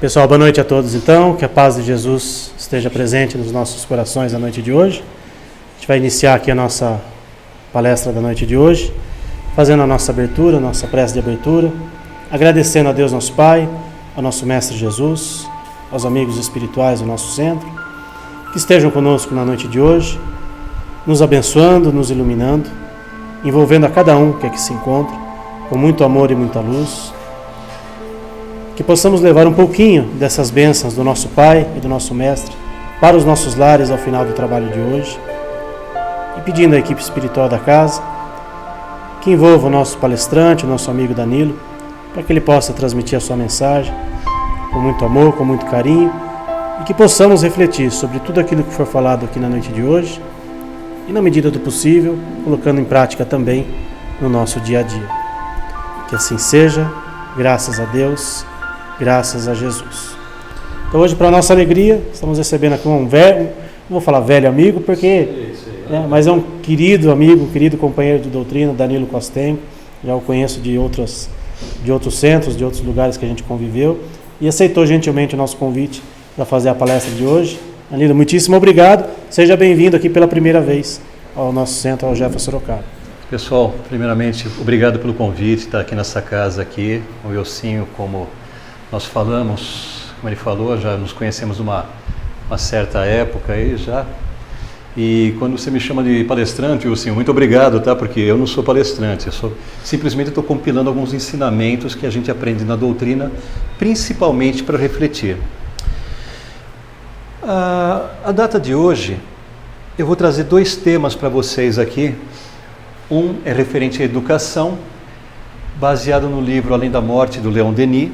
Pessoal, boa noite a todos então, que a paz de Jesus esteja presente nos nossos corações na noite de hoje. A gente vai iniciar aqui a nossa palestra da noite de hoje, fazendo a nossa abertura, a nossa prece de abertura, agradecendo a Deus nosso Pai, ao nosso Mestre Jesus, aos amigos espirituais do nosso centro, que estejam conosco na noite de hoje, nos abençoando, nos iluminando, envolvendo a cada um que aqui se encontra, com muito amor e muita luz, que possamos levar um pouquinho dessas bênçãos do nosso Pai e do nosso Mestre para os nossos lares ao final do trabalho de hoje, e pedindo à equipe espiritual da casa que envolva o nosso palestrante, o nosso amigo Danilo, para que ele possa transmitir a sua mensagem com muito amor, com muito carinho, e que possamos refletir sobre tudo aquilo que foi falado aqui na noite de hoje e, na medida do possível, colocando em prática também no nosso dia a dia. Que assim seja, graças a Deus, graças a Jesus. Então hoje, para nossa alegria, estamos recebendo aqui um velho, não vou falar velho amigo, porque mas é um querido amigo, um querido companheiro de doutrina, Danilo Costengo. Já o conheço de outros centros, de outros lugares que a gente conviveu, e aceitou gentilmente o nosso convite para fazer a palestra de hoje. Danilo, muitíssimo obrigado, seja bem-vindo aqui pela primeira vez ao nosso centro, ao Jefferson Sorocaba. Pessoal, primeiramente, obrigado pelo convite, estar aqui nessa casa aqui, o Elcinho, como nós falamos, como ele falou, já nos conhecemos uma certa época aí já. E quando você me chama de palestrante, Elcinho, muito obrigado, tá? Porque eu não sou palestrante, simplesmente estou compilando alguns ensinamentos que a gente aprende na doutrina, principalmente para refletir. A data de hoje, eu vou trazer dois temas para vocês aqui. Um é referente à educação, baseado no livro Além da Morte, do Leon Denis,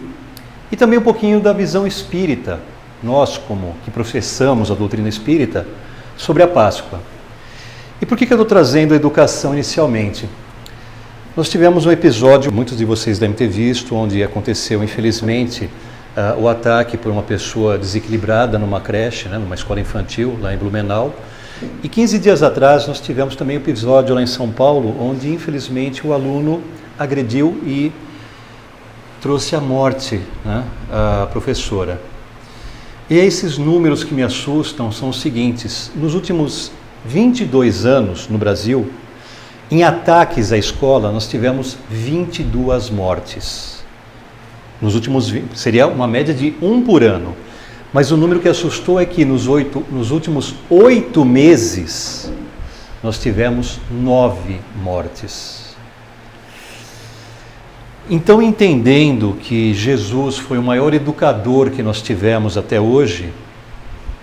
e também um pouquinho da visão espírita, nós como que professamos a doutrina espírita, sobre a Páscoa. E por que eu estou trazendo a educação inicialmente? Nós tivemos um episódio, muitos de vocês devem ter visto, onde aconteceu, infelizmente, o ataque por uma pessoa desequilibrada numa creche, numa escola infantil, lá em Blumenau. E 15 dias atrás nós tivemos também um episódio lá em São Paulo, onde infelizmente o aluno agrediu e trouxe à morte a professora. E esses números que me assustam são os seguintes: nos últimos 22 anos no Brasil, em ataques à escola, nós tivemos 22 mortes. Nos últimos seria uma média de 1 por ano. Mas o número que assustou é que nos últimos 8 meses, nós tivemos 9 mortes. Então, entendendo que Jesus foi o maior educador que nós tivemos até hoje,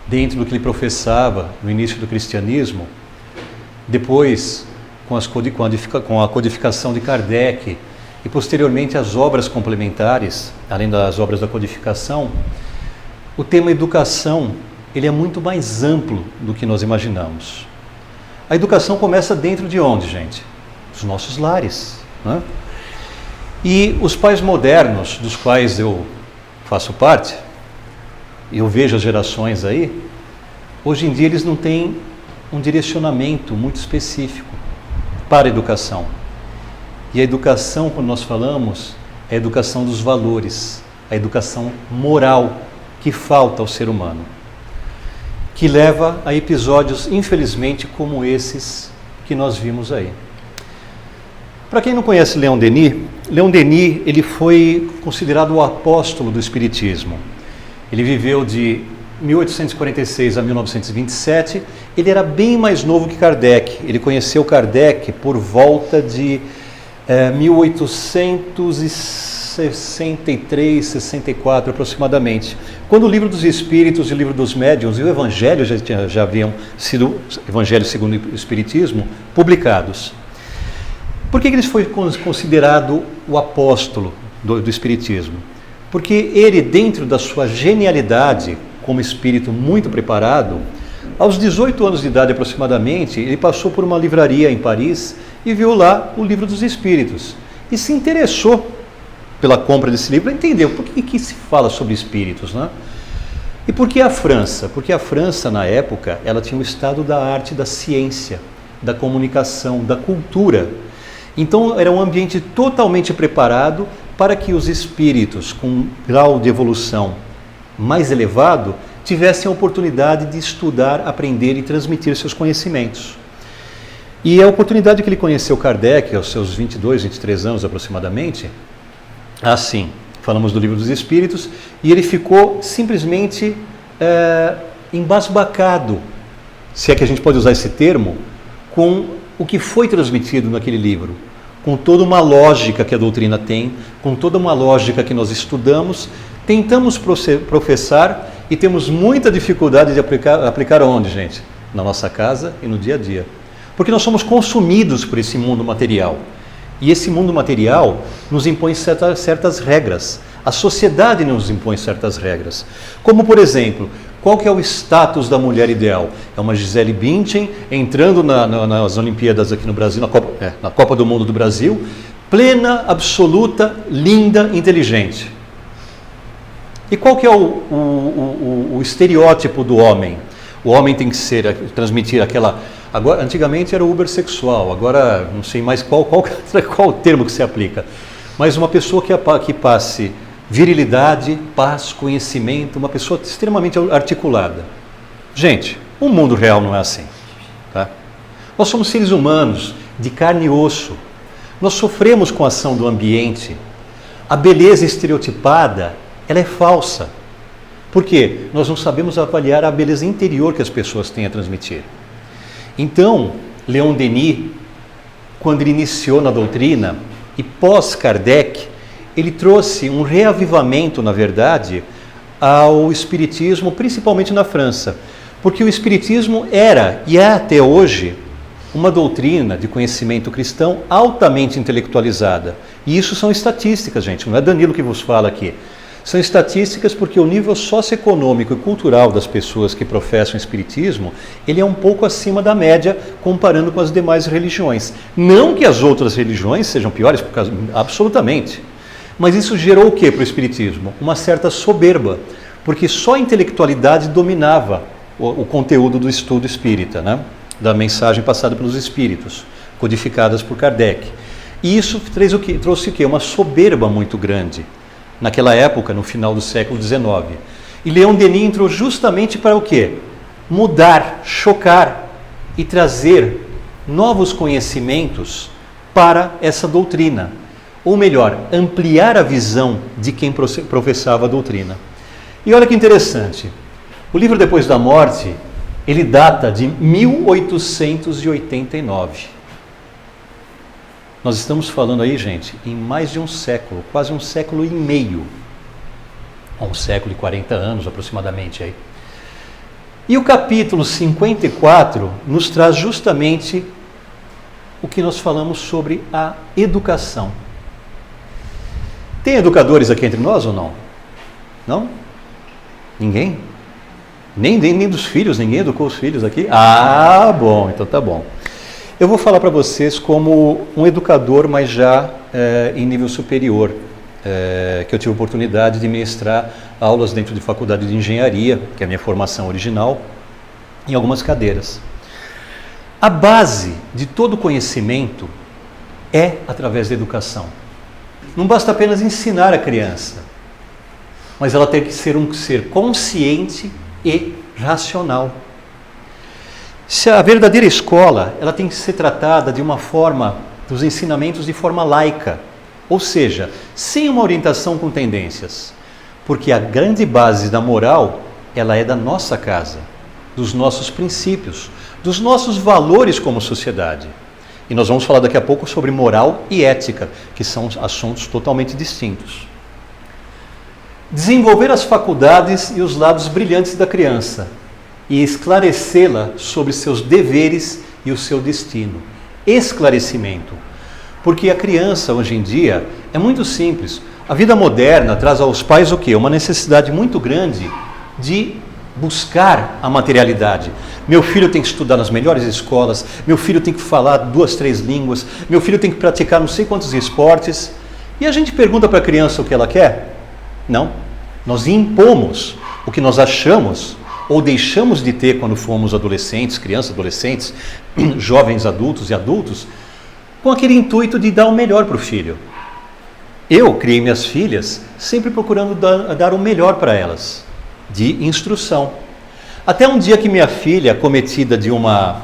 dentro do que ele professava no início do cristianismo, depois com a codificação de Kardec e posteriormente as obras complementares, além das obras da codificação, o tema educação ele é muito mais amplo do que nós imaginamos. A educação começa dentro de onde, gente? Dos nossos lares, né? E os pais modernos, dos quais eu faço parte, e eu vejo as gerações aí, hoje em dia eles não têm um direcionamento muito específico para a educação. E a educação, quando nós falamos, é a educação dos valores, a educação moral que falta ao ser humano, que leva a episódios, infelizmente, como esses que nós vimos aí. Para quem não conhece Leon Denis ele foi considerado o apóstolo do Espiritismo. Ele viveu de 1846 a 1927, ele era bem mais novo que Kardec. Ele conheceu Kardec por volta de 1863, 64 aproximadamente, quando o Livro dos Espíritos e o Livro dos Médiuns e o Evangelho já haviam sido, Evangelho segundo o Espiritismo, publicados. Por que ele foi considerado o apóstolo do Espiritismo? Porque ele, dentro da sua genialidade, como espírito muito preparado, aos 18 anos de idade aproximadamente, ele passou por uma livraria em Paris e viu lá o Livro dos Espíritos. E se interessou pela compra desse livro, entendeu por que se fala sobre espíritos, né? E por que a França? Porque a França, na época, ela tinha o estado da arte, da ciência, da comunicação, da cultura. Então, era um ambiente totalmente preparado para que os espíritos, com grau de evolução mais elevado tivessem a oportunidade de estudar, aprender e transmitir seus conhecimentos. E a oportunidade que ele conheceu Kardec, aos seus 22, 23 anos aproximadamente, assim, falamos do Livro dos Espíritos, e ele ficou simplesmente embasbacado, se é que a gente pode usar esse termo, com o que foi transmitido naquele livro, com toda uma lógica que a doutrina tem, com toda uma lógica que nós estudamos, tentamos professar e temos muita dificuldade de aplicar onde, gente? Na nossa casa e no dia a dia. Porque nós somos consumidos por esse mundo material. E esse mundo material nos impõe certas regras. A sociedade nos impõe certas regras. Como, por exemplo, qual que é o status da mulher ideal? É uma Gisele Bündchen entrando nas Olimpíadas aqui no Brasil, na Copa do Mundo do Brasil, plena, absoluta, linda, inteligente. E qual que é o estereótipo do homem? O homem tem que transmitir aquela... Agora, antigamente era o ubersexual, agora não sei mais qual o termo que se aplica. Mas uma pessoa que passe virilidade, paz, conhecimento, uma pessoa extremamente articulada. Gente, o mundo real não é assim. Tá? Nós somos seres humanos, de carne e osso. Nós sofremos com a ação do ambiente. A beleza estereotipada, ela é falsa. Por quê? Nós não sabemos avaliar a beleza interior que as pessoas têm a transmitir. Então, Leon Denis, quando ele iniciou na doutrina, e pós-Kardec, ele trouxe um reavivamento, na verdade, ao Espiritismo, principalmente na França. Porque o Espiritismo era, e é até hoje, uma doutrina de conhecimento cristão altamente intelectualizada. E isso são estatísticas, gente, não é Danilo que vos fala aqui. São estatísticas porque o nível socioeconômico e cultural das pessoas que professam o Espiritismo, ele é um pouco acima da média comparando com as demais religiões. Não que as outras religiões sejam piores, absolutamente. Mas isso gerou o que para o Espiritismo? Uma certa soberba, porque só a intelectualidade dominava o conteúdo do estudo espírita, né? Da mensagem passada pelos Espíritos, codificadas por Kardec. E isso trouxe o quê? Uma soberba muito grande. Naquela época, no final do século XIX. E Leon Denis entrou justamente para o quê? Mudar, chocar e trazer novos conhecimentos para essa doutrina. Ou melhor, ampliar a visão de quem professava a doutrina. E olha que interessante, o livro Depois da Morte, ele data de 1889. Nós estamos falando aí, gente, em mais de um século, quase um século e meio. Um século e 40 anos aproximadamente aí. E o capítulo 54 nos traz justamente o que nós falamos sobre a educação. Tem educadores aqui entre nós ou não? Não? Ninguém? Nem dos filhos? Ninguém educou os filhos aqui? Ah, bom, então tá bom. Eu vou falar para vocês como um educador, mas já em nível superior, que eu tive a oportunidade de ministrar aulas dentro de faculdade de engenharia, que é a minha formação original, em algumas cadeiras. A base de todo conhecimento é através da educação. Não basta apenas ensinar a criança, mas ela tem que ser um ser consciente e racional. Se a verdadeira escola, ela tem que ser tratada de uma forma, dos ensinamentos de forma laica, ou seja, sem uma orientação com tendências, porque a grande base da moral, ela é da nossa casa, dos nossos princípios, dos nossos valores como sociedade. E nós vamos falar daqui a pouco sobre moral e ética, que são assuntos totalmente distintos. Desenvolver as faculdades e os lados brilhantes da criança, e esclarecê-la sobre seus deveres e o seu destino. Esclarecimento. Porque a criança, hoje em dia, é muito simples. A vida moderna traz aos pais o quê? Uma necessidade muito grande de buscar a materialidade. Meu filho tem que estudar nas melhores escolas, meu filho tem que falar 2, 3 línguas, meu filho tem que praticar não sei quantos esportes. E a gente pergunta para a criança o que ela quer? Não. Nós impomos o que nós achamos ou deixamos de ter quando fomos adolescentes, crianças, adolescentes, jovens adultos e adultos, com aquele intuito de dar o melhor para o filho. Eu criei minhas filhas sempre procurando dar o melhor para elas. de instrução. Até um dia que minha filha, acometida de uma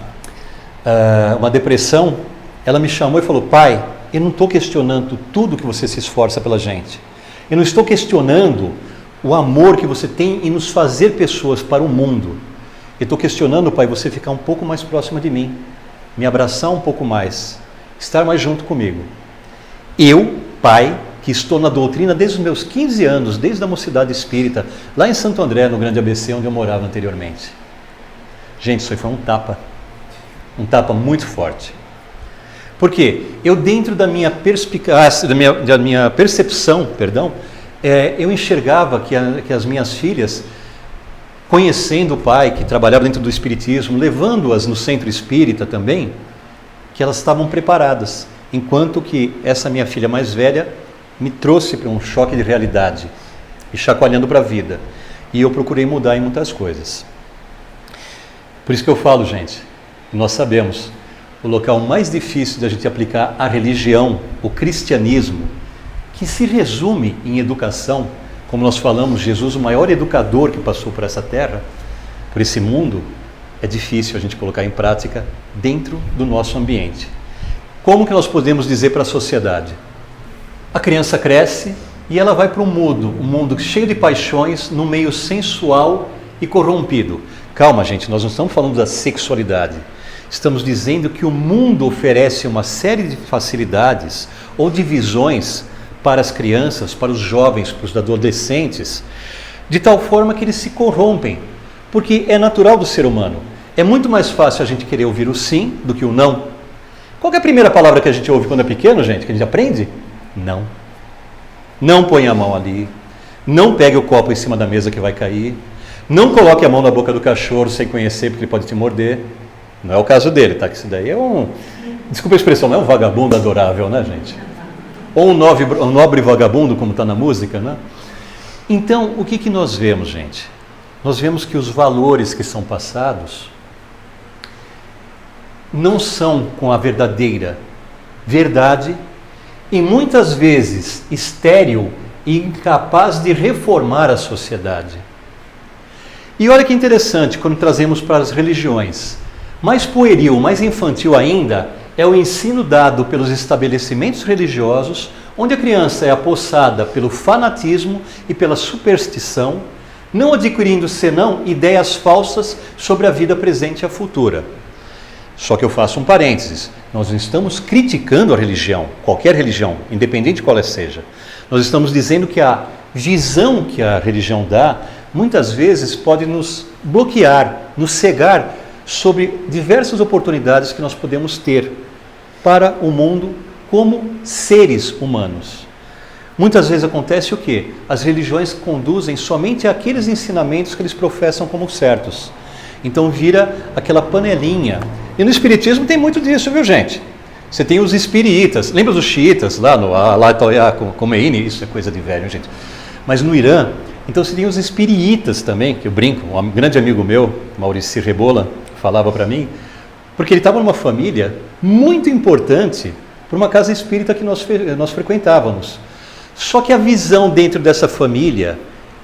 depressão, ela me chamou e falou: pai, eu não estou questionando tudo que você se esforça pela gente. Eu não estou questionando o amor que você tem em nos fazer pessoas para o mundo. Eu estou questionando, pai, você ficar um pouco mais próxima de mim, me abraçar um pouco mais, estar mais junto comigo. Eu, pai, que estou na doutrina desde os meus 15 anos, desde a mocidade espírita, lá em Santo André, no Grande ABC, onde eu morava anteriormente. Gente, isso aí foi um tapa muito forte. Por quê? Eu, dentro da minha perspicácia, da minha percepção, eu enxergava que as minhas filhas, conhecendo o pai, que trabalhava dentro do espiritismo, levando-as no centro espírita também, que elas estavam preparadas, enquanto que essa minha filha mais velha me trouxe para um choque de realidade e chacoalhando para a vida. E eu procurei mudar em muitas coisas. Por isso que eu falo, gente, nós sabemos, o local mais difícil da gente aplicar a religião, o cristianismo, que se resume em educação, como nós falamos, Jesus, o maior educador que passou por essa terra, por esse mundo, é difícil a gente colocar em prática dentro do nosso ambiente. Como que nós podemos dizer para a sociedade? A criança cresce e ela vai para um mundo cheio de paixões, no meio sensual e corrompido. Calma, gente, nós não estamos falando da sexualidade. Estamos dizendo que o mundo oferece uma série de facilidades ou de visões para as crianças, para os jovens, para os adolescentes, de tal forma que eles se corrompem, porque é natural do ser humano. É muito mais fácil a gente querer ouvir o sim do que o não. Qual é a primeira palavra que a gente ouve quando é pequeno, gente, que a gente aprende? Não. Não põe a mão ali, não pegue o copo em cima da mesa que vai cair, não coloque a mão na boca do cachorro sem conhecer, porque ele pode te morder. Não é o caso dele, tá? Que isso daí é desculpa a expressão, não é um vagabundo adorável, né, gente? Ou um nobre vagabundo, como está na música, né? Então, o que nós vemos, gente? Nós vemos que os valores que são passados não são com a verdadeira verdade e muitas vezes estéril e incapaz de reformar a sociedade. E olha que interessante, quando trazemos para as religiões, mais pueril, mais infantil ainda, é o ensino dado pelos estabelecimentos religiosos, onde a criança é apossada pelo fanatismo e pela superstição, não adquirindo senão ideias falsas sobre a vida presente e a futura. Só que eu faço um parênteses, nós não estamos criticando a religião, qualquer religião, independente de qual ela seja. Nós estamos dizendo que a visão que a religião dá, muitas vezes pode nos bloquear, nos cegar sobre diversas oportunidades que nós podemos ter para o mundo como seres humanos. Muitas vezes acontece o quê? As religiões conduzem somente àqueles ensinamentos que eles professam como certos. Então vira aquela panelinha. E no espiritismo tem muito disso, viu, gente? Você tem os espiritas, lembra dos xiitas lá no Ayatollah Khomeini? Isso é coisa de velho, gente. Mas no Irã, então você tem os espiritas também, que eu brinco, um grande amigo meu, Maurício Rebola, falava para mim, porque ele estava numa família muito importante para uma casa espírita que nós frequentávamos. Só que a visão dentro dessa família,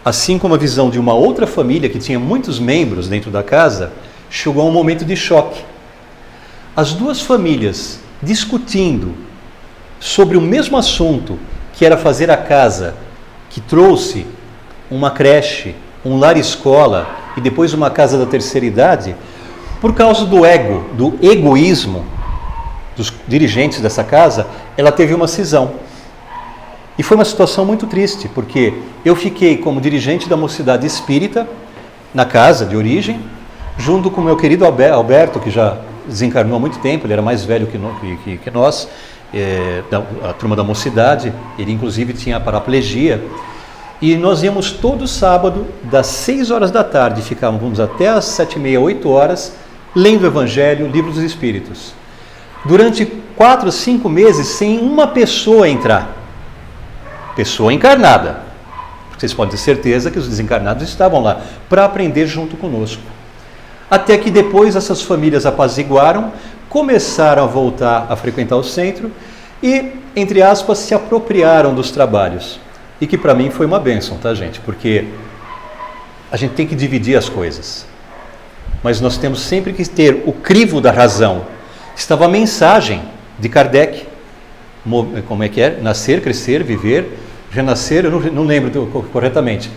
assim como a visão de uma outra família que tinha muitos membros dentro da casa, chegou a um momento de choque. As duas famílias discutindo sobre o mesmo assunto, que era fazer a casa que trouxe uma creche, um lar-escola e depois uma casa da terceira idade, por causa do ego, do egoísmo dos dirigentes dessa casa, ela teve uma cisão. E foi uma situação muito triste, porque eu fiquei como dirigente da mocidade espírita, na casa de origem, junto com o meu querido Alberto, que já desencarnou há muito tempo, ele era mais velho que nós, a turma da mocidade, ele inclusive tinha paraplegia, e nós íamos todo sábado, das 6 horas da tarde, ficávamos até as 7h30, 8 horas, lendo o Evangelho, livro dos Espíritos. Durante 4, 5 meses, sem uma pessoa entrar. Pessoa encarnada. Vocês podem ter certeza que os desencarnados estavam lá para aprender junto conosco. Até que depois essas famílias apaziguaram, começaram a voltar a frequentar o centro e, entre aspas, se apropriaram dos trabalhos. E que para mim foi uma bênção, tá, gente? Porque a gente tem que dividir as coisas. Mas nós temos sempre que ter o crivo da razão. Estava a mensagem de Kardec. Como é que é? Nascer, crescer, viver, renascer, eu não lembro corretamente.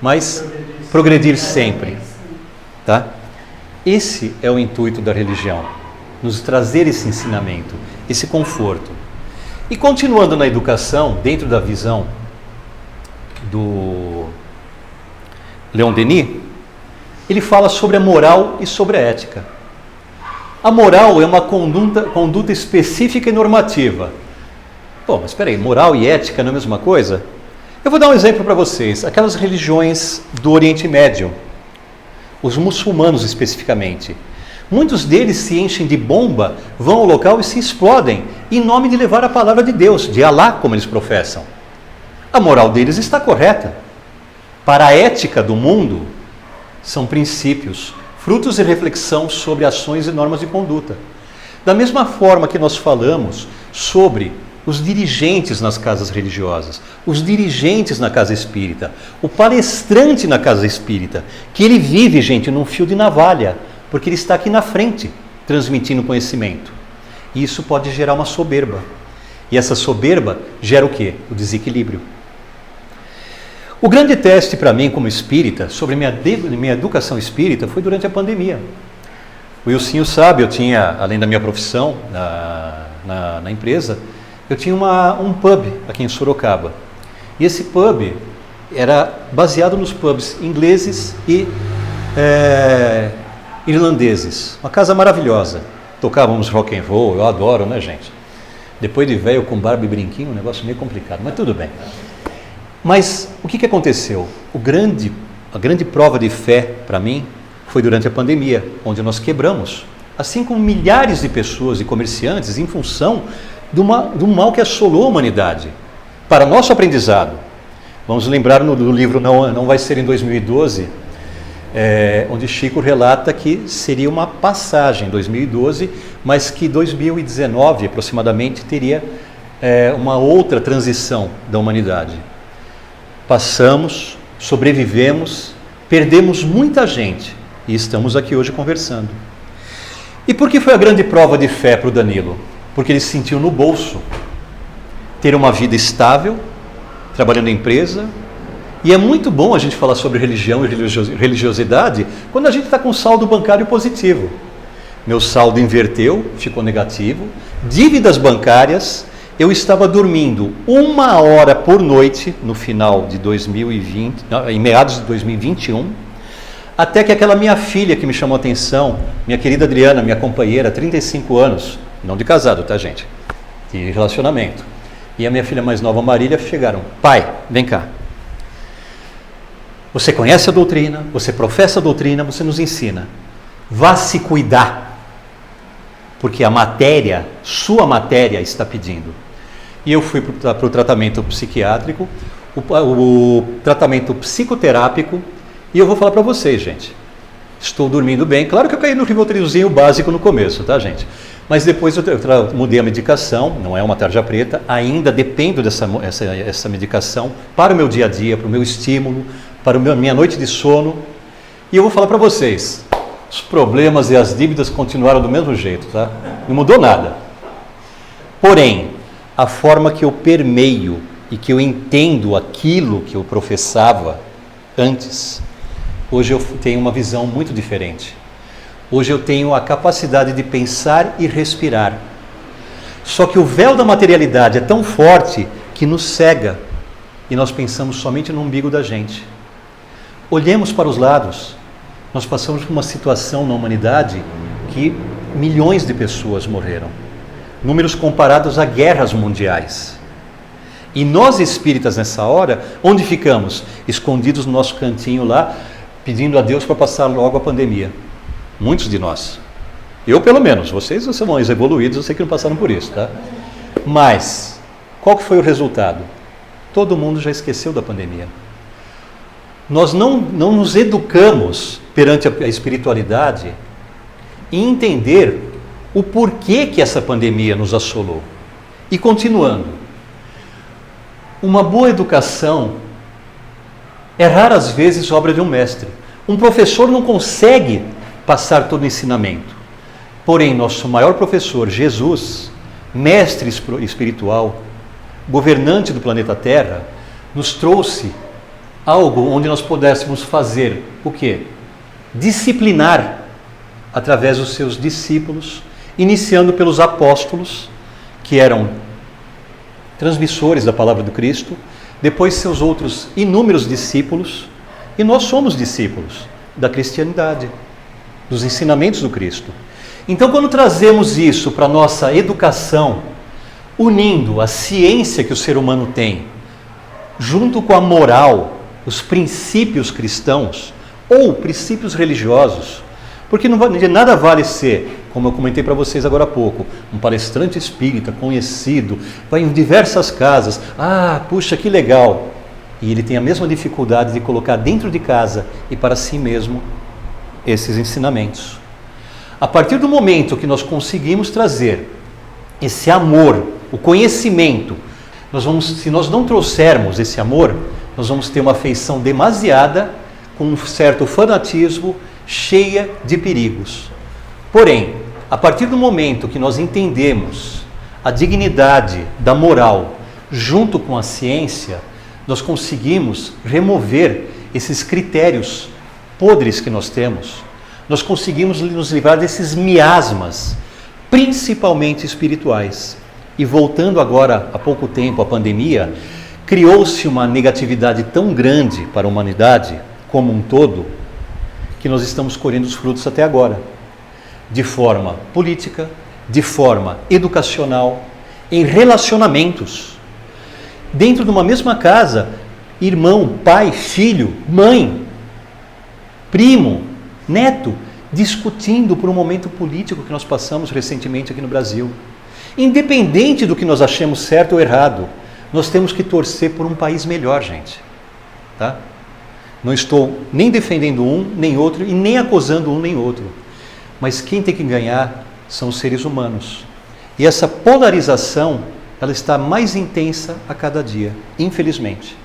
Mas progredir sempre. Tá? Esse é o intuito da religião. Nos trazer esse ensinamento, esse conforto. E continuando na educação, dentro da visão do Leon Denis, ele fala sobre a moral e sobre a ética. A moral é uma conduta específica e normativa. Pô, mas espera aí, moral e ética não é a mesma coisa? Eu vou dar um exemplo para vocês. Aquelas religiões do Oriente Médio, os muçulmanos especificamente, muitos deles se enchem de bomba, vão ao local e se explodem, em nome de levar a palavra de Deus, de Alá, como eles professam. A moral deles está correta. Para a ética do mundo, são princípios, frutos de reflexão sobre ações e normas de conduta. Da mesma forma que nós falamos sobre os dirigentes nas casas religiosas, os dirigentes na casa espírita, o palestrante na casa espírita, que ele vive, gente, num fio de navalha, porque ele está aqui na frente, transmitindo conhecimento. E isso pode gerar uma soberba. E essa soberba gera o quê? O desequilíbrio. O grande teste para mim, como espírita, sobre minha educação espírita, foi durante a pandemia. O Wilsinho sabe, eu tinha, além da minha profissão na empresa, eu tinha um pub aqui em Sorocaba. E esse pub era baseado nos pubs ingleses e irlandeses. Uma casa maravilhosa. Tocávamos rock and roll, eu adoro, né, gente? Depois de velho com barba e brinquinho, um negócio meio complicado, mas tudo bem. Mas o que aconteceu? A grande prova de fé para mim foi durante a pandemia, onde nós quebramos, assim como milhares de pessoas e comerciantes, em função do mal que assolou a humanidade. Para nosso aprendizado, vamos lembrar do livro Não Vai Ser em 2012, onde Chico relata que seria uma passagem em 2012, mas que 2019 aproximadamente teria uma outra transição da humanidade. Passamos, sobrevivemos, perdemos muita gente e estamos aqui hoje conversando. E por que foi a grande prova de fé para o Danilo? Porque ele sentiu no bolso ter uma vida estável, trabalhando em empresa. E é muito bom a gente falar sobre religião e religiosidade quando a gente está com saldo bancário positivo. Meu saldo inverteu, ficou negativo. Dívidas bancárias. Eu estava dormindo 1 hora por noite no final de 2020, em meados de 2021, até que aquela minha filha que me chamou a atenção, minha querida Adriana, minha companheira, 35 anos, não de casado, tá, gente? De relacionamento. E a minha filha mais nova, Marília, chegaram: pai, vem cá. Você conhece a doutrina, você professa a doutrina, você nos ensina. Vá se cuidar, porque a matéria, sua matéria está pedindo. E eu fui para o tratamento psiquiátrico, o tratamento psicoterápico, e eu vou falar para vocês, gente. Estou dormindo bem. Claro que eu caí no Rivotrilzinho básico no começo, tá, gente? Mas depois eu mudei a medicação, não é uma tarja preta, ainda dependo dessa medicação para o meu dia a dia, para o meu estímulo, para a minha noite de sono. E eu vou falar para vocês, os problemas e as dívidas continuaram do mesmo jeito, tá? Não mudou nada. Porém, a forma que eu permeio e que eu entendo aquilo que eu professava antes, hoje eu tenho uma visão muito diferente. Hoje eu tenho a capacidade de pensar e respirar. Só que o véu da materialidade é tão forte que nos cega e nós pensamos somente no umbigo da gente. Olhemos para os lados. Nós passamos por uma situação na humanidade que milhões de pessoas morreram. Números comparados a guerras mundiais. E nós espíritas nessa hora, onde ficamos? Escondidos no nosso cantinho lá, pedindo a Deus para passar logo a pandemia. Muitos de nós. Eu pelo menos, vocês são mais evoluídos, eu sei que não passaram por isso, tá? Mas, qual que foi o resultado? Todo mundo já esqueceu da pandemia. Nós não nos educamos perante a espiritualidade e entender o porquê que essa pandemia nos assolou. E continuando, uma boa educação Errar, às vezes, obra de um mestre. Um professor não consegue passar todo o ensinamento. Porém, nosso maior professor, Jesus, mestre espiritual, governante do planeta Terra, nos trouxe algo onde nós pudéssemos fazer o quê? Disciplinar através dos seus discípulos, iniciando pelos apóstolos, que eram transmissores da palavra do Cristo, depois seus outros inúmeros discípulos, e nós somos discípulos da cristianidade, dos ensinamentos do Cristo. Então, quando trazemos isso para a nossa educação, unindo a ciência que o ser humano tem, junto com a moral, os princípios cristãos, ou princípios religiosos, porque de nada vale ser, como eu comentei para vocês agora há pouco, um palestrante espírita conhecido, vai em diversas casas, puxa, que legal, e ele tem a mesma dificuldade de colocar dentro de casa e para si mesmo esses ensinamentos. A partir do momento que nós conseguimos trazer esse amor, o conhecimento, se nós não trouxermos esse amor, nós vamos ter uma afeição demasiada, com um certo fanatismo, cheia de perigos. Porém, a partir do momento que nós entendemos a dignidade da moral junto com a ciência, nós conseguimos remover esses critérios podres que nós temos. Nós conseguimos nos livrar desses miasmas, principalmente espirituais. E voltando agora, há pouco tempo, à pandemia, criou-se uma negatividade tão grande para a humanidade como um todo, que nós estamos colhendo os frutos até agora, de forma política, de forma educacional, em relacionamentos. Dentro de uma mesma casa, irmão, pai, filho, mãe, primo, neto, discutindo por um momento político que nós passamos recentemente aqui no Brasil. Independente do que nós achemos certo ou errado, nós temos que torcer por um país melhor, gente. Tá? Não estou nem defendendo um nem outro e nem acusando um nem outro. Mas quem tem que ganhar são os seres humanos. E essa polarização, ela está mais intensa a cada dia, infelizmente.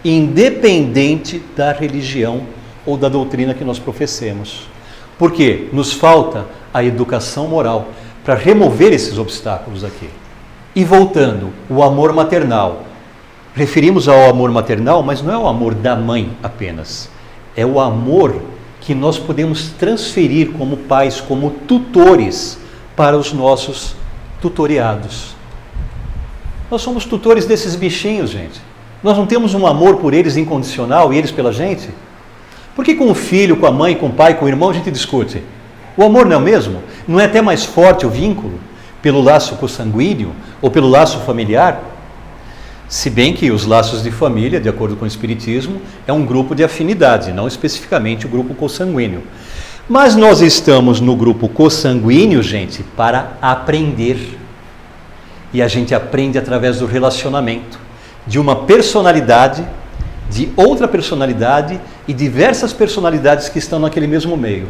Independente da religião ou da doutrina que nós professemos. Por quê? Nos falta a educação moral para remover esses obstáculos aqui. E voltando, o amor maternal. Referimos ao amor maternal, mas não é o amor da mãe apenas. É o amor que nós podemos transferir como pais, como tutores, para os nossos tutoriados. Nós somos tutores desses bichinhos, gente. Nós não temos um amor por eles incondicional e eles pela gente? Por que com o filho, com a mãe, com o pai, com o irmão a gente discute? O amor não é o mesmo? Não é até mais forte o vínculo? Pelo laço consanguíneo ou pelo laço familiar? Se bem que os laços de família, de acordo com o Espiritismo, é um grupo de afinidade, não especificamente o grupo consanguíneo. Mas nós estamos no grupo consanguíneo, gente, para aprender. E a gente aprende através do relacionamento, de uma personalidade, de outra personalidade e diversas personalidades que estão naquele mesmo meio.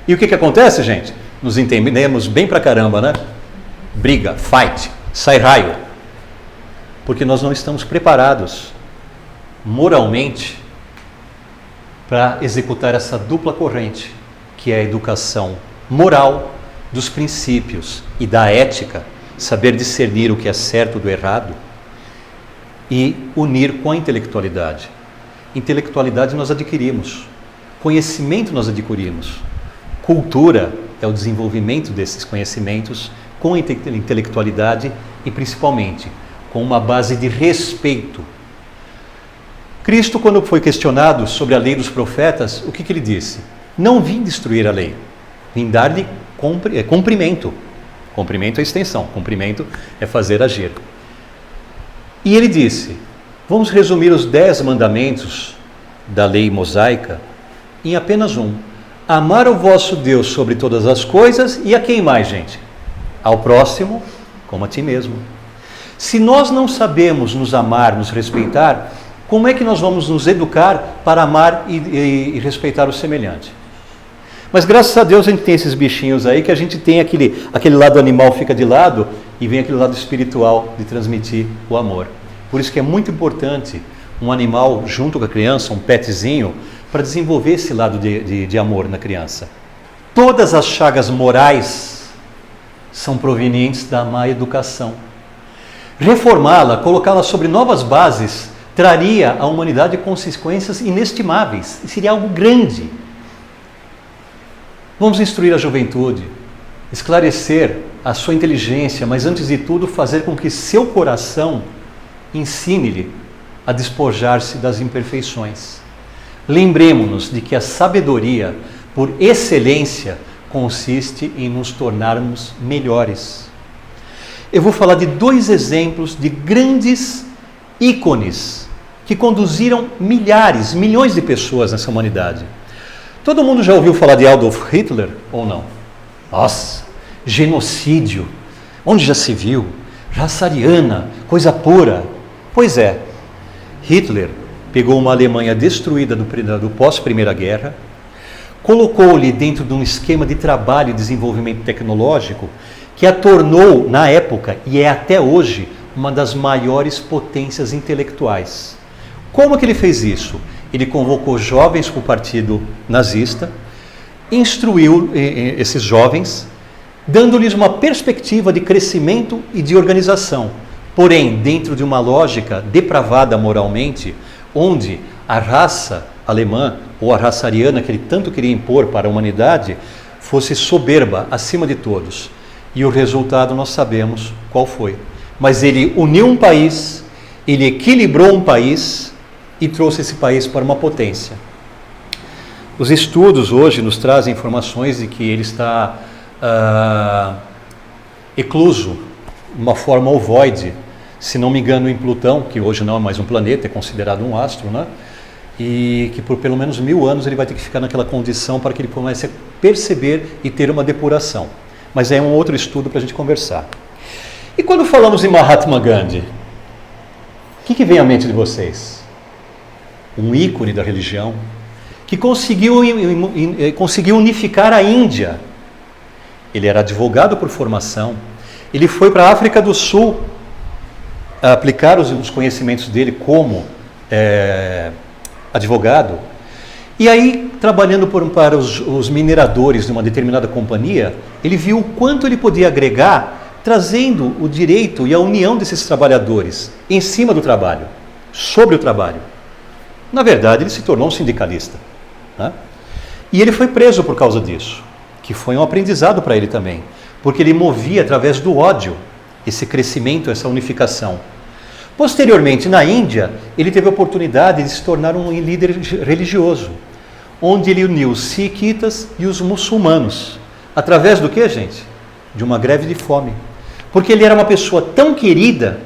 E o que acontece, gente? Nos entendemos bem pra caramba, né? Briga, fight, sai raio. Porque nós não estamos preparados moralmente para executar essa dupla corrente, que é a educação moral dos princípios e da ética, saber discernir o que é certo do errado e unir com a intelectualidade. Intelectualidade nós adquirimos, conhecimento nós adquirimos, cultura é o desenvolvimento desses conhecimentos com a intelectualidade e principalmente com uma base de respeito. Cristo, quando foi questionado sobre a lei dos profetas, o que ele disse? Não vim destruir a lei, vim dar-lhe cumprimento. Cumprimento é extensão, cumprimento é fazer agir. E ele disse, vamos resumir os 10 mandamentos da lei mosaica em apenas um. Amar o vosso Deus sobre todas as coisas e a quem mais, gente? Ao próximo como a ti mesmo. Se nós não sabemos nos amar, nos respeitar, como é que nós vamos nos educar para amar e respeitar o semelhante? Mas graças a Deus a gente tem esses bichinhos aí, que a gente tem aquele lado animal fica de lado e vem aquele lado espiritual de transmitir o amor. Por isso que é muito importante um animal junto com a criança, um petzinho, para desenvolver esse lado de amor na criança. Todas as chagas morais são provenientes da má educação. Reformá-la, colocá-la sobre novas bases, traria à humanidade consequências inestimáveis. Seria algo grande. Vamos instruir a juventude, esclarecer a sua inteligência, mas antes de tudo fazer com que seu coração ensine-lhe a despojar-se das imperfeições. Lembremos-nos de que a sabedoria, por excelência, consiste em nos tornarmos melhores. Eu vou falar de 2 exemplos de grandes ícones que conduziram milhares, milhões de pessoas nessa humanidade. Todo mundo já ouviu falar de Adolf Hitler ou não? Nossa, genocídio, onde já se viu? Raça ariana, coisa pura. Pois é, Hitler pegou uma Alemanha destruída do pós-Primeira Guerra, colocou-lhe dentro de um esquema de trabalho e desenvolvimento tecnológico que a tornou, na época, e é até hoje, uma das maiores potências intelectuais. Como que ele fez isso? Ele convocou jovens para o partido nazista, instruiu esses jovens, dando-lhes uma perspectiva de crescimento e de organização. Porém, dentro de uma lógica depravada moralmente, onde a raça alemã, ou a raça ariana que ele tanto queria impor para a humanidade, fosse soberba acima de todos. E o resultado nós sabemos qual foi. Mas ele uniu um país, ele equilibrou um país e trouxe esse país para uma potência. Os estudos hoje nos trazem informações de que ele está ecluso, uma forma ovoide, se não me engano em Plutão, que hoje não é mais um planeta, é considerado um astro, né? E que por pelo menos 1000 anos ele vai ter que ficar naquela condição para que ele comece a perceber e ter uma depuração. Mas é um outro estudo para a gente conversar. E quando falamos em Mahatma Gandhi, o que vem à mente de vocês? Um ícone da religião que conseguiu unificar a Índia. Ele era advogado por formação. Ele foi para a África do Sul a aplicar os conhecimentos dele como advogado. E aí, trabalhando para os mineradores de uma determinada companhia, ele viu o quanto ele podia agregar, trazendo o direito e a união desses trabalhadores em cima do trabalho, sobre o trabalho. Na verdade, ele se tornou um sindicalista, né? E ele foi preso por causa disso, que foi um aprendizado para ele também, porque ele movia através do ódio esse crescimento, essa unificação. Posteriormente, na Índia, ele teve a oportunidade de se tornar um líder religioso, onde ele uniu os siquitas e os muçulmanos. Através do que, gente? De uma greve de fome. Porque ele era uma pessoa tão querida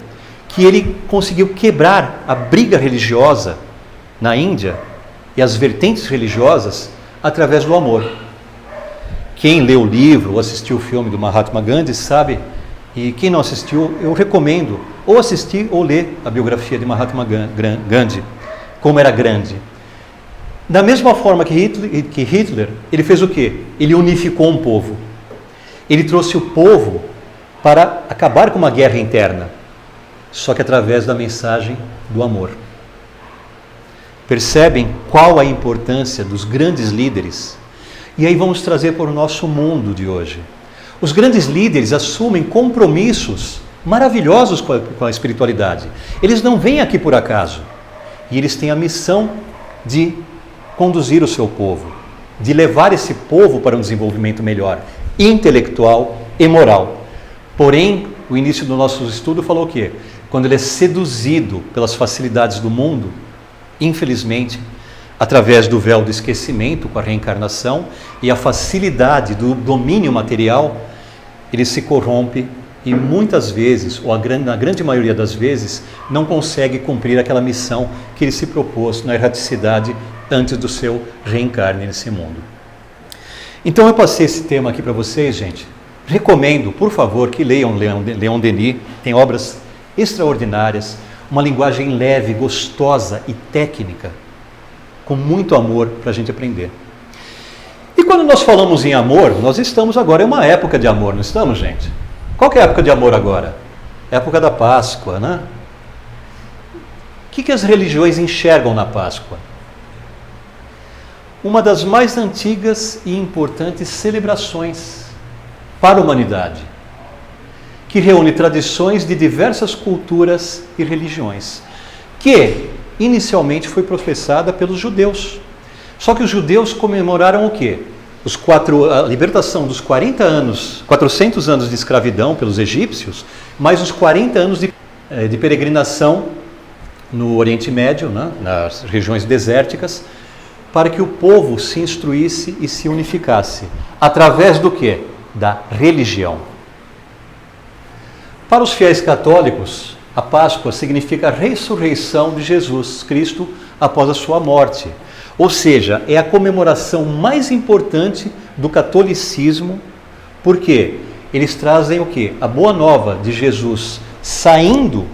que ele conseguiu quebrar a briga religiosa na Índia e as vertentes religiosas através do amor. Quem lê o livro ou assistiu o filme do Mahatma Gandhi sabe, e quem não assistiu, eu recomendo ou assistir ou ler a biografia de Mahatma Gandhi, como era grande. Da mesma forma que Hitler, ele fez o quê? Ele unificou um povo. Ele trouxe o povo para acabar com uma guerra interna, só que através da mensagem do amor. Percebem qual a importância dos grandes líderes? E aí vamos trazer para o nosso mundo de hoje. Os grandes líderes assumem compromissos maravilhosos com a espiritualidade. Eles não vêm aqui por acaso. E eles têm a missão de conduzir o seu povo, de levar esse povo para um desenvolvimento melhor, intelectual e moral. Porém, o início do nosso estudo falou o quê? Quando ele é seduzido pelas facilidades do mundo, infelizmente, através do véu do esquecimento com a reencarnação e a facilidade do domínio material, ele se corrompe e muitas vezes, ou na grande maioria das vezes, não consegue cumprir aquela missão que ele se propôs na erraticidade antes do seu reencarne nesse mundo. Então eu passei esse tema aqui para vocês, gente. Recomendo, por favor, que leiam Leon Denis, tem obras extraordinárias, uma linguagem leve, gostosa e técnica, com muito amor para a gente aprender. E quando nós falamos em amor, nós estamos agora em uma época de amor, não estamos, gente? Qual que é a época de amor agora? Época da Páscoa, né? que as religiões enxergam na Páscoa? Uma das mais antigas e importantes celebrações para a humanidade, que reúne tradições de diversas culturas e religiões, que inicialmente foi professada pelos judeus. Só que os judeus comemoraram o quê? A libertação dos 400 anos de escravidão pelos egípcios, mais os 40 anos de peregrinação no Oriente Médio, né, nas regiões desérticas, para que o povo se instruísse e se unificasse. Através do quê? Da religião. Para os fiéis católicos, a Páscoa significa a ressurreição de Jesus Cristo após a sua morte. Ou seja, é a comemoração mais importante do catolicismo, porque eles trazem o quê? A boa nova de Jesus saindo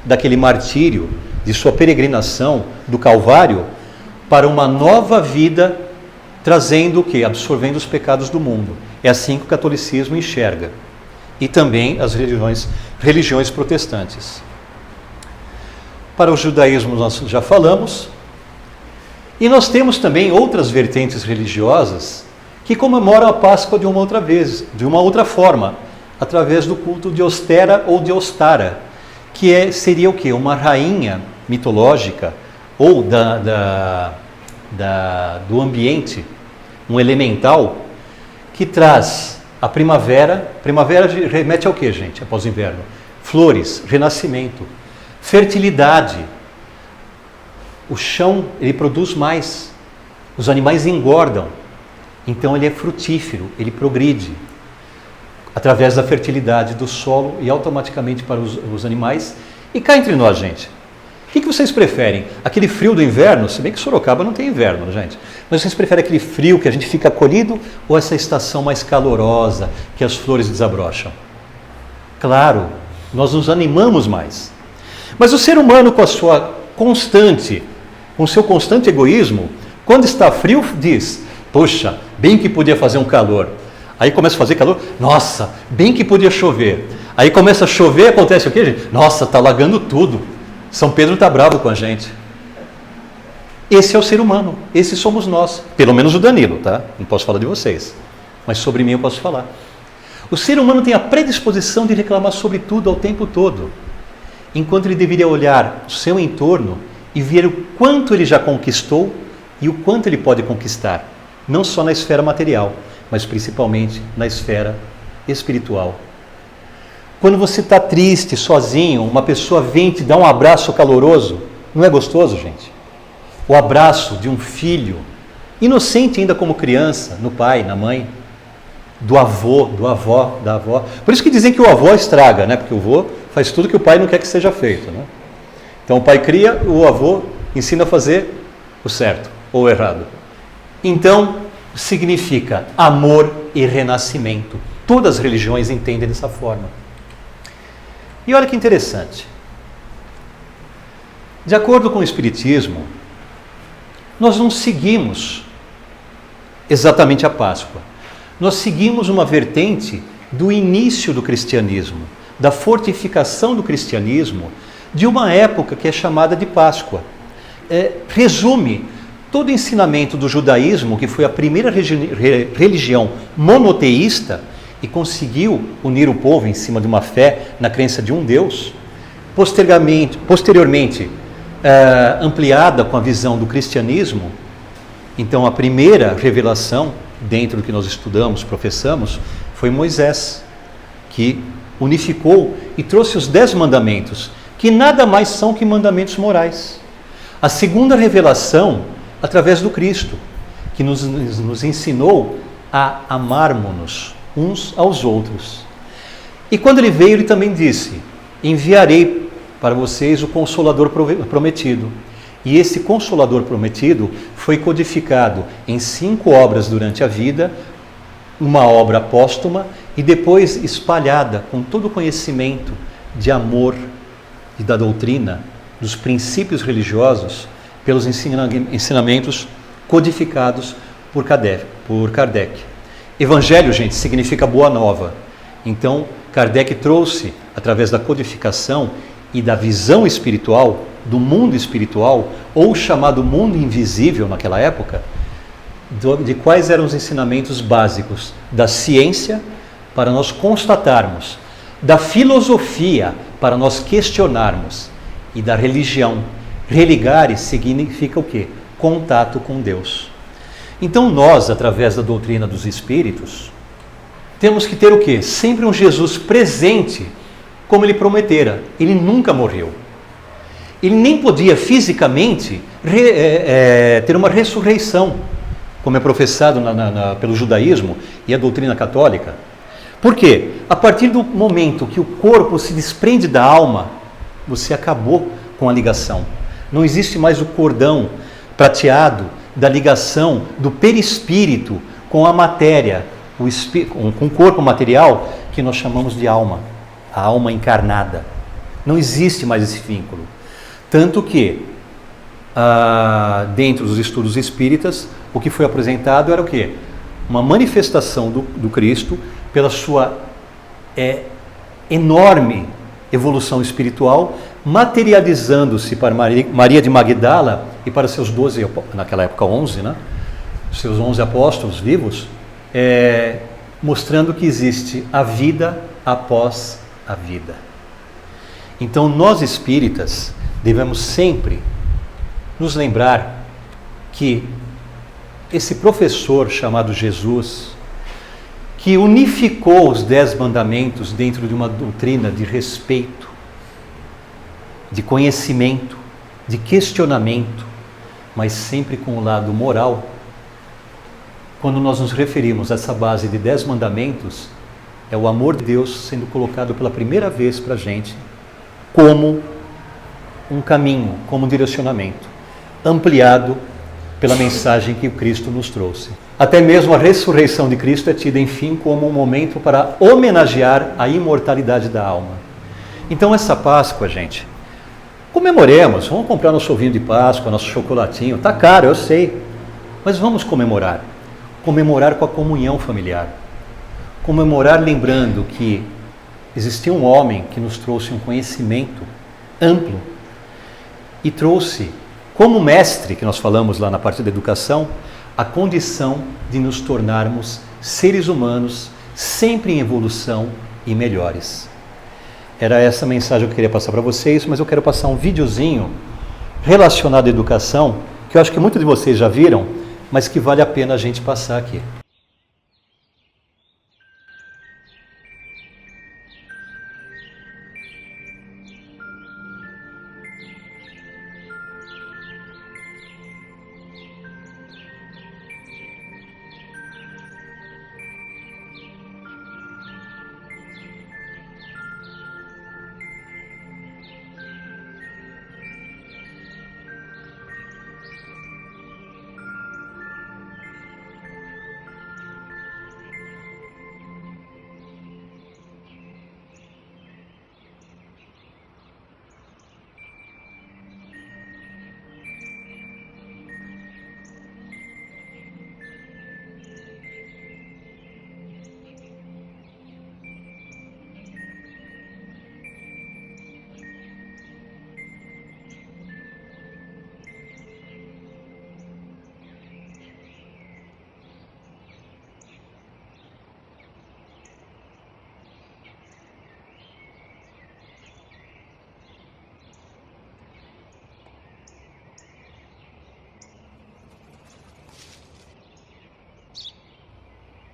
daquele martírio, de sua peregrinação do Calvário, para uma nova vida, trazendo o quê? Absorvendo os pecados do mundo. É assim que o catolicismo enxerga. E também as religiões protestantes. Para o judaísmo nós já falamos. E nós temos também outras vertentes religiosas que comemoram a Páscoa de uma outra forma, através do culto de Ostera ou de Ostara, que seria o quê? Uma rainha mitológica ou do ambiente, um elemental que traz a primavera. Primavera remete ao quê, gente, após o inverno? Flores, renascimento, fertilidade. O chão, ele produz mais, os animais engordam, então ele é frutífero, ele progride através da fertilidade do solo e automaticamente para os animais. E cá entre nós, gente, o que vocês preferem? Aquele frio do inverno? Se bem que Sorocaba não tem inverno, gente. Mas vocês preferem aquele frio que a gente fica acolhido ou essa estação mais calorosa que as flores desabrocham? Claro, nós nos animamos mais. Mas o ser humano com o seu constante egoísmo, quando está frio, diz: poxa, bem que podia fazer um calor. Aí começa a fazer calor, nossa, bem que podia chover. Aí começa a chover, acontece o quê, gente? Nossa, está alagando tudo. São Pedro está bravo com a gente. Esse é o ser humano, esse somos nós. Pelo menos o Danilo, tá? Não posso falar de vocês, mas sobre mim eu posso falar. O ser humano tem a predisposição de reclamar sobre tudo ao tempo todo, enquanto ele deveria olhar o seu entorno e ver o quanto ele já conquistou e o quanto ele pode conquistar, não só na esfera material, mas principalmente na esfera espiritual. Quando você está triste, sozinho, uma pessoa vem te dar um abraço caloroso, não é gostoso, gente? O abraço de um filho, inocente ainda como criança, no pai, na mãe, do avô, da avó. Por isso que dizem que o avô estraga, né? Porque o avô faz tudo que o pai não quer que seja feito, né? Então o pai cria, o avô ensina a fazer o certo ou o errado. Então, significa amor e renascimento. Todas as religiões entendem dessa forma. E olha que interessante. De acordo com o Espiritismo, nós não seguimos exatamente a Páscoa. Nós seguimos uma vertente do início do cristianismo, da fortificação do cristianismo, de uma época que é chamada de Páscoa. Resume todo o ensinamento do judaísmo, que foi a primeira religião monoteísta e conseguiu unir o povo em cima de uma fé na crença de um Deus, posteriormente ampliada com a visão do cristianismo. Então a primeira revelação, dentro do que nós estudamos, professamos, foi Moisés, que unificou e trouxe os 10 mandamentos, que nada mais são que mandamentos morais. A segunda revelação, através do Cristo, que nos ensinou a amarmos-nos uns aos outros. E quando ele veio, ele também disse: enviarei para vocês o Consolador prometido. E esse Consolador prometido foi codificado em 5 obras durante a vida, uma obra póstuma e depois espalhada com todo o conhecimento de amor e da doutrina, dos princípios religiosos, pelos ensinamentos codificados por Kardec. Evangelho, gente, significa boa nova. Então, Kardec trouxe, através da codificação, e da visão espiritual, do mundo espiritual, ou chamado mundo invisível naquela época, de quais eram os ensinamentos básicos da ciência para nós constatarmos, da filosofia para nós questionarmos e da religião. Religar significa o quê? Contato com Deus. Então nós, através da doutrina dos Espíritos, temos que ter o quê? Sempre um Jesus presente, como ele prometera. Ele nunca morreu. Ele nem podia fisicamente ter uma ressurreição, como é professado pelo judaísmo e a doutrina católica. Por quê? A partir do momento que o corpo se desprende da alma, você acabou com a ligação. Não existe mais o cordão prateado da ligação do perispírito com a matéria, com o corpo material, que nós chamamos de alma, a alma encarnada. Não existe mais esse vínculo. Tanto que, dentro dos estudos espíritas, o que foi apresentado era o quê? Uma manifestação do Cristo pela sua enorme evolução espiritual, materializando-se para Maria de Magdala e para seus 12, naquela época 11, né? Seus 11 apóstolos vivos, mostrando que existe a vida após a vida. Então nós espíritas devemos sempre nos lembrar que esse professor chamado Jesus, que unificou os 10 mandamentos dentro de uma doutrina de respeito, de conhecimento, de questionamento, mas sempre com o lado moral. Quando nós nos referimos a essa base de 10 mandamentos, é o amor de Deus sendo colocado pela primeira vez para a gente como um caminho, como um direcionamento, ampliado pela mensagem que o Cristo nos trouxe. Até mesmo a ressurreição de Cristo é tida, enfim, como um momento para homenagear a imortalidade da alma. Então essa Páscoa, gente, comemoremos, vamos comprar nosso ovinho de Páscoa, nosso chocolatinho, tá caro, eu sei, mas vamos comemorar. Comemorar com a comunhão familiar. Comemorar lembrando que existia um homem que nos trouxe um conhecimento amplo e trouxe, como mestre, que nós falamos lá na parte da educação, a condição de nos tornarmos seres humanos sempre em evolução e melhores. Era essa mensagem que eu queria passar para vocês, mas eu quero passar um videozinho relacionado à educação, que eu acho que muitos de vocês já viram, mas que vale a pena a gente passar aqui.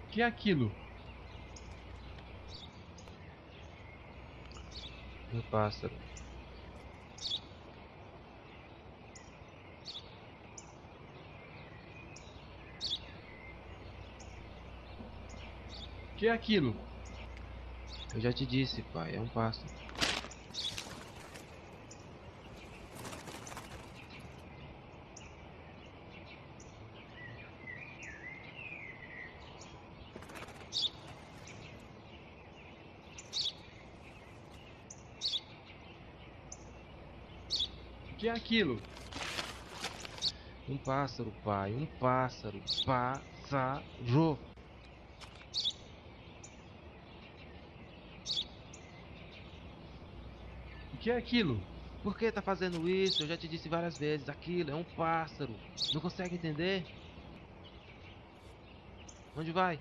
O que é aquilo? Um pássaro. O que é aquilo? Eu já te disse, pai, é um pássaro. O que é aquilo? Um pássaro, pai, um pássaro. Pássaro. O que é aquilo? Por que tá fazendo isso? Eu já te disse várias vezes, aquilo é um pássaro. Não consegue entender? Onde vai?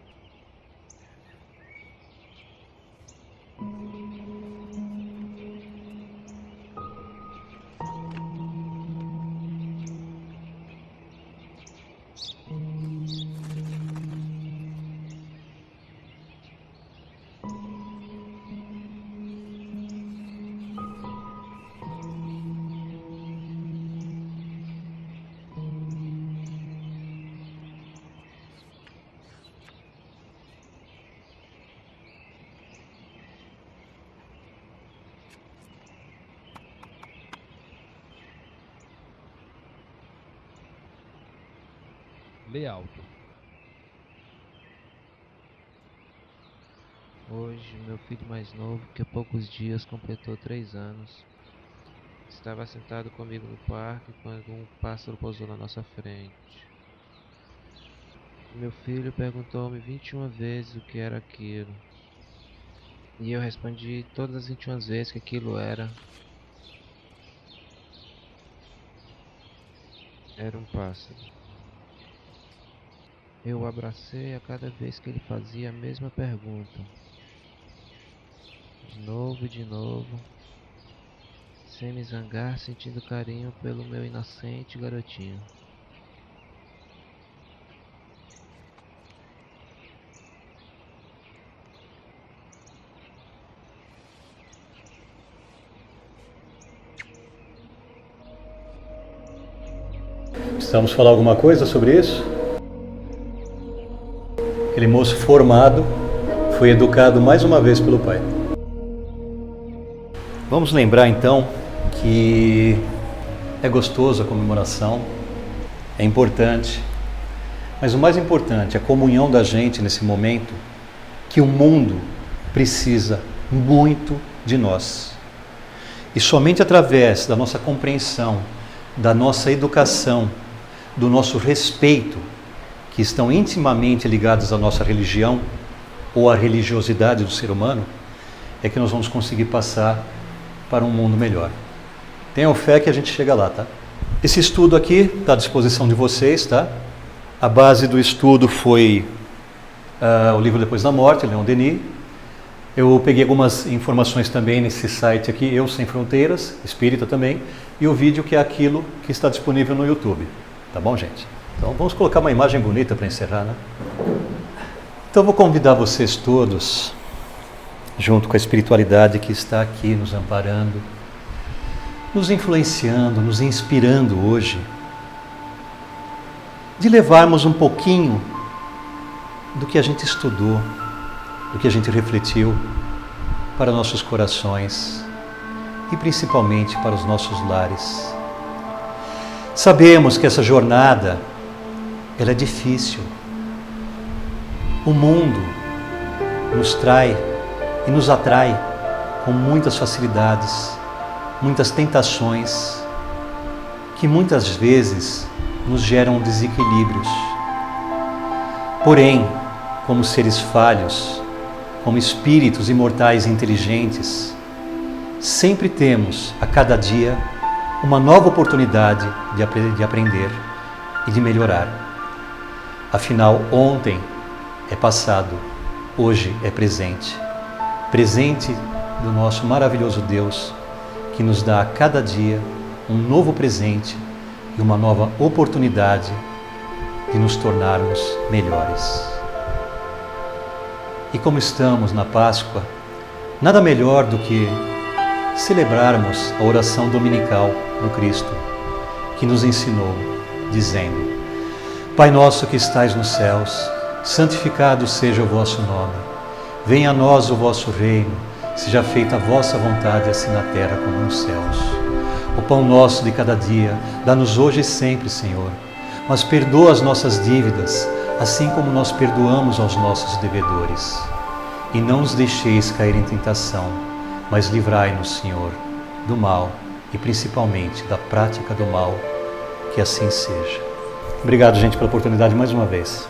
Lê alto. Hoje, meu filho mais novo, que há poucos dias completou 3 anos, estava sentado comigo no parque quando um pássaro pousou na nossa frente. Meu filho perguntou-me 21 vezes o que era aquilo. E eu respondi todas as 21 vezes que aquilo era um pássaro. Eu o abracei a cada vez que ele fazia a mesma pergunta. De novo, sem me zangar, sentindo carinho pelo meu inocente garotinho. Precisamos falar alguma coisa sobre isso? Aquele moço formado foi educado mais uma vez pelo pai. Vamos lembrar então que é gostoso a comemoração, é importante, mas o mais importante é a comunhão da gente nesse momento, que o mundo precisa muito de nós. E somente através da nossa compreensão, da nossa educação, do nosso respeito, que estão intimamente ligados à nossa religião ou à religiosidade do ser humano, é que nós vamos conseguir passar para um mundo melhor. Tenham fé que a gente chega lá, tá? Esse estudo aqui está à disposição de vocês, tá? A base do estudo foi o livro Depois da Morte, Leon Denis. Eu peguei algumas informações também nesse site aqui, Eu Sem Fronteiras, espírita também, e o vídeo que é aquilo que está disponível no YouTube. Tá bom, gente? Então vamos colocar uma imagem bonita para encerrar, né? Então eu vou convidar vocês todos, junto com a espiritualidade que está aqui nos amparando, nos influenciando, nos inspirando hoje, de levarmos um pouquinho do que a gente estudou, do que a gente refletiu para nossos corações e principalmente para os nossos lares. Sabemos que essa jornada, ela é difícil. O mundo nos trai e nos atrai com muitas facilidades, muitas tentações, que muitas vezes nos geram desequilíbrios. Porém, como seres falhos, como espíritos imortais e inteligentes, sempre temos, a cada dia, uma nova oportunidade de aprender e de melhorar. Afinal, ontem é passado, hoje é presente. Presente do nosso maravilhoso Deus, que nos dá a cada dia um novo presente e uma nova oportunidade de nos tornarmos melhores. E como estamos na Páscoa, nada melhor do que celebrarmos a oração dominical do Cristo, que nos ensinou, dizendo: Pai nosso que estais nos céus, santificado seja o vosso nome. Venha a nós o vosso reino, seja feita a vossa vontade, assim na terra como nos céus. O pão nosso de cada dia, dá-nos hoje e sempre, Senhor. Mas perdoa as nossas dívidas, assim como nós perdoamos aos nossos devedores. E não nos deixeis cair em tentação, mas livrai-nos, Senhor, do mal e principalmente da prática do mal, que assim seja. Obrigado, gente, pela oportunidade mais uma vez.